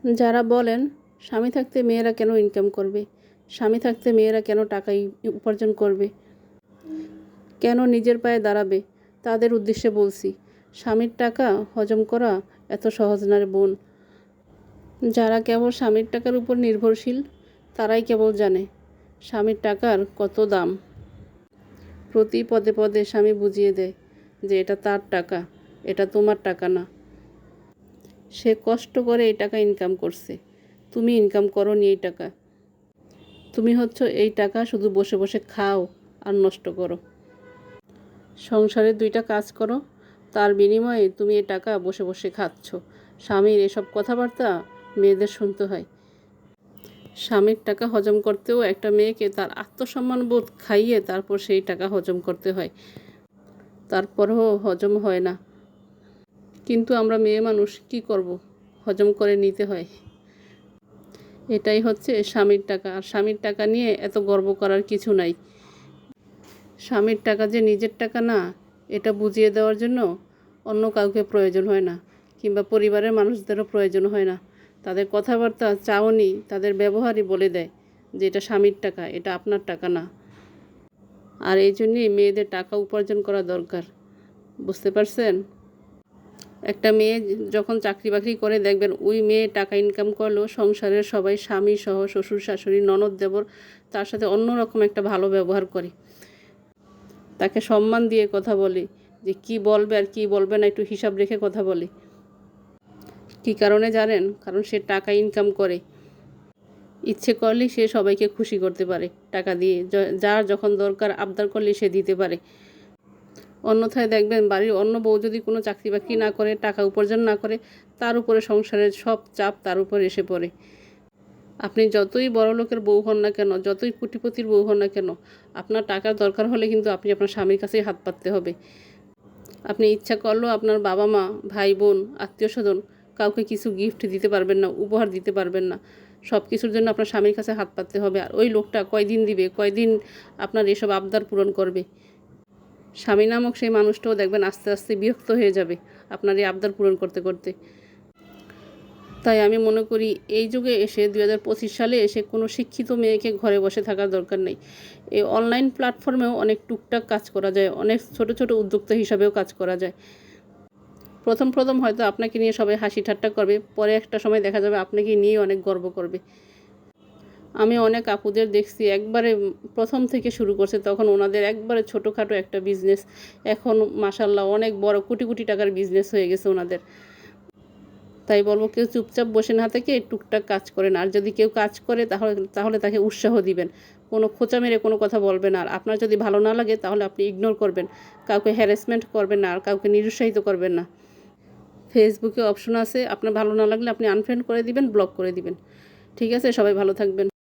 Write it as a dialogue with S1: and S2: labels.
S1: যারা বলেন স্বামী থাকতে মেয়েরা কেন ইনকাম করবে, স্বামী থাকতে মেয়েরা কেন টাকা উপার্জন করবে, কেন নিজের পায়ে দাঁড়াবে, তাদের উদ্দেশ্যে বলছি, স্বামীর টাকা হজম করা এত সহজ না রে বোন। যারা কেবল স্বামীর টাকার উপর নির্ভরশীল তারাই কেবল জানে স্বামীর টাকার কত দাম। প্রতি পদে পদে স্বামী বুঝিয়ে দেয় যে এটা তার টাকা, এটা তোমার টাকা না। সে কষ্ট করে এই টাকা ইনকাম করছে, তুমি ইনকাম করোনি এই টাকা। তুমি হচ্ছে এই টাকা শুধু বসে বসে খাও আর নষ্ট করো। সংসারে 2টা কাজ করো, তার বিনিময়ে তুমি এই টাকা বসে বসে খাচ্ছ। স্বামীর এসব কথাবার্তা মেয়েদের শুনতে হয়। স্বামীর টাকা হজম করতেও একটা মেয়েকে তার আত্মসম্মান বোধ খাইয়ে তারপর সেই টাকা হজম করতে হয়, তারপরেও হজম হয় না। কিন্তু আমরা মেয়ে মানুষ কি করব, হজম করে নিতে হয়। এটাই হচ্ছে স্বামীর টাকা। আর স্বামীর টাকা নিয়ে এত গর্ব করার কিছু নাই। স্বামীর টাকা যে নিজের টাকা না, এটা বুঝিয়ে দেওয়ার জন্য অন্য কাউকে প্রয়োজন হয় না, কিংবা পরিবারের মানুষদেরও প্রয়োজন হয় না। তাদের কথাবার্তা চাওনি, তাদের ব্যবহারই বলে দেয় যে এটা স্বামীর টাকা, এটা আপনার টাকা না। আর এই জন্যই মেয়েদের টাকা উপার্জন করা দরকার, বুঝতে পারছেন? একটা মেয়ে যখন চাকরি বাকরি করে দেখবেন ওই মেয়ে টাকা ইনকাম করলেও সংসারের সবাই স্বামী সহ শ্বশুর শাশুড়ি ননদ দেবর তার সাথে অন্যরকম একটা ভালো ব্যবহার করে, তাকে সম্মান দিয়ে কথা বলে, যে কি বলবে আর কি বলবে না একটু হিসাব রেখে কথা বলে। কী কারণে জানেন? কারণ সে টাকা ইনকাম করে, ইচ্ছে করলে সে সবাইকে খুশি করতে পারে টাকা দিয়ে, যার যখন দরকার আবদার করলে সে দিতে পারে। অন্যথায় দেখবেন বাড়ির অন্য বউ যদি কোনো চাকরি বাকরি না করে, টাকা উপার্জন না করে, তার উপরে সংসারের সব চাপ তার উপর এসে পড়ে। আপনি যতই বড় লোকের বউ হন না কেন, যতই কোটিপতির বউ হন না কেন, আপনার টাকার দরকার হলে কিন্তু আপনি আপনার স্বামীর কাছেই হাত পাততে হবে। আপনি ইচ্ছা করলেও আপনার বাবা মা, ভাই বোন, আত্মীয় স্বজন কাউকে কিছু গিফট দিতে পারবেন না, উপহার দিতে পারবেন না। সব কিছুর জন্য আপনার স্বামীর কাছে হাত পাততে হবে। আর ওই লোকটা কয়দিন দিবে, কয়দিন আপনার এসব আবদার পূরণ করবে? স্বামী নামক সেই মানুষটাও দেখবেন আস্তে আস্তে বিরক্ত হয়ে যাবে আপনার এই আবদার পূরণ করতে করতে। তাই আমি মনে করি এই যুগে এসে 2025 সালে এসে কোনো শিক্ষিত মেয়েকে ঘরে বসে থাকার দরকার নেই। এই অনলাইন প্ল্যাটফর্মেও অনেক টুকটাক কাজ করা যায়, অনেক ছোট ছোট উদ্যোক্তা হিসাবেও কাজ করা যায়। প্রথম প্রথম হয়তো আপনাকে নিয়ে সবাই হাসি ঠাট্টা করবে, পরে একটা সময় দেখা যাবে আপনাকে নিয়ে অনেক গর্ব করবে। আমি অনেক আপুদের দেখছি একবারে প্রথম থেকে শুরু করছে, তখন ওনাদের একবারে ছোটোখাটো একটা বিজনেস, এখন মাশাল্লাহ অনেক বড় কোটি কোটি টাকার বিজনেস হয়ে গেছে ওনাদের। তাই বলবো কেউ চুপচাপ বসে না থেকে টুকটাক কাজ করেন। আর যদি কেউ কাজ করে তাহলে তাকে উৎসাহ দিবেন, কোনো খোঁচা মেরে কোনো কথা বলবেন না। আর আপনার যদি ভালো না লাগে তাহলে আপনি ইগনোর করবেন, কাউকে হ্যারাসমেন্ট করবেন না আর কাউকে নিরুৎসাহিত করবেন না। ফেসবুকে অপশন আছে, আপনার ভালো না লাগলে আপনি আনফ্রেন্ড করে দিবেন, ব্লক করে দিবেন। ঠিক আছে, সবাই ভালো থাকবেন।